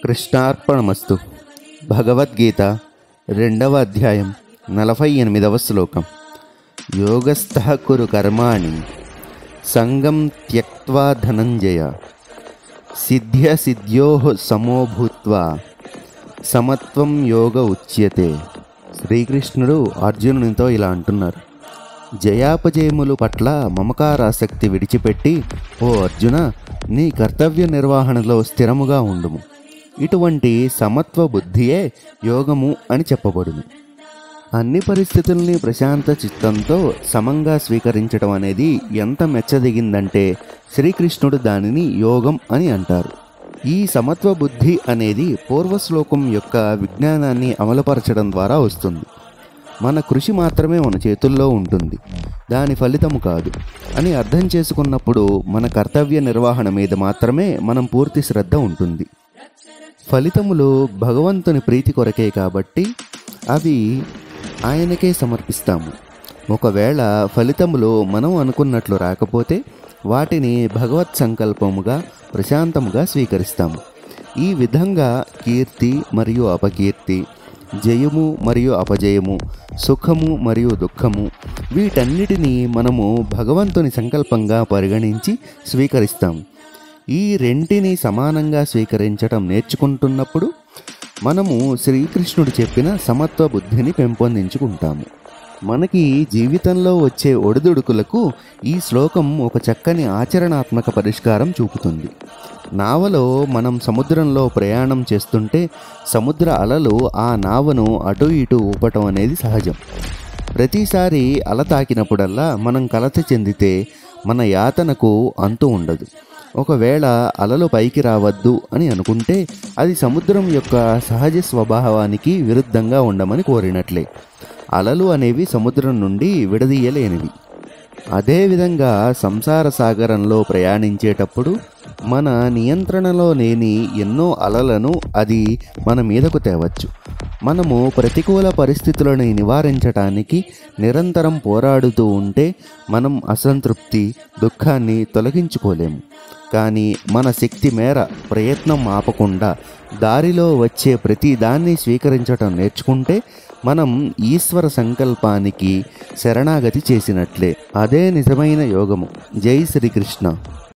కృష్ణార్పణమస్తు. భగవద్గీత 2వ అధ్యాయం 48వ శ్లోకం. యోగస్థః కురు కర్మాణి సంగం త్యక్త్వా ధనంజయ సిద్ధ్య సిద్ధ్యోః సమో భూత్వా సమత్వం యోగ ఉచ్యతే. శ్రీకృష్ణుడు అర్జునునితో ఇలా అంటున్నారు: జయాపజయములు పట్ల మమకారాసక్తి విడిచిపెట్టి, ఓ అర్జున, నీ కర్తవ్య నిర్వహణలో స్థిరముగా ఉండుము. ఇటువంటి సమత్వ బుద్ధియే యోగము అని చెప్పబడును. అన్ని పరిస్థితుల్ని ప్రశాంత చిత్తంతో సమంగా స్వీకరించడం అనేది ఎంత మెచ్చదిగిందంటే శ్రీకృష్ణుడు దానిని యోగం అని అంటారు. ఈ సమత్వ బుద్ధి అనేది పూర్వశ్లోకం యొక్క విజ్ఞానాన్ని అమలుపరచడం ద్వారా వస్తుంది. మన కృషి మాత్రమే మన చేతుల్లో ఉంటుంది, దాని ఫలితము కాదు అని అర్థం చేసుకున్నప్పుడు మన కర్తవ్య నిర్వహణ మీద మాత్రమే మనం పూర్తి శ్రద్ధ ఉంటుంది. ఫలితములు భగవంతుని ప్రీతి కొరకే కాబట్టి అవి ఆయనకే సమర్పిస్తాము. ఒకవేళ ఫలితములు మనం అనుకున్నట్లు రాకపోతే వాటిని భగవత్ సంకల్పముగా ప్రశాంతముగా స్వీకరిస్తాము. ఈ విధంగా కీర్తి మరియు అపకీర్తి, జయము మరియు అపజయము, సుఖము మరియు దుఃఖము, వీటన్నిటినీ మనము భగవంతుని సంకల్పంగా పరిగణించి స్వీకరిస్తాము. ఈ రెంటిని సమానంగా స్వీకరించడం నేర్చుకుంటున్నప్పుడు మనము శ్రీకృష్ణుడు చెప్పిన సమత్వ బుద్ధిని పెంపొందించుకుంటాము. మనకి జీవితంలో వచ్చే ఒడిదుడుకులకు ఈ శ్లోకం ఒక చక్కని ఆచరణాత్మక పరిష్కారం చూపుతుంది. నావలో మనం సముద్రంలో ప్రయాణం చేస్తుంటే సముద్ర అలలు ఆ నావను అటు ఇటు ఊపటం అనేది సహజం. ప్రతిసారి అల తాకినప్పుడల్లా మనం కలత చెందితే మన యాతనకు అంతు ఉండదు. ఒకవేళ అలలు పైకి రావద్దు అని అనుకుంటే అది సముద్రం యొక్క సహజ స్వభావానికి విరుద్ధంగా ఉండమని కోరినట్లే. అలలు అనేవి సముద్రం నుండి విడదీయలేనివి. అదేవిధంగా సంసార సాగరంలో ప్రయాణించేటప్పుడు మన నియంత్రణలో లేని ఎన్నో అలలను అది మన మీదకు తేవచ్చు. మనము ప్రతికూల పరిస్థితులను నివారించడానికి నిరంతరం పోరాడుతూ ఉంటే మనం అసంతృప్తి, దుఃఖాన్ని తొలగించుకోలేము. కానీ మన శక్తి మేర ప్రయత్నం ఆపకుండా దారిలో వచ్చే ప్రతి దాన్ని స్వీకరించటం నేర్చుకుంటే మనం ఈశ్వర సంకల్పానికి శరణాగతి చేసినట్లే. అదే నిజమైన యోగము. జై శ్రీకృష్ణ.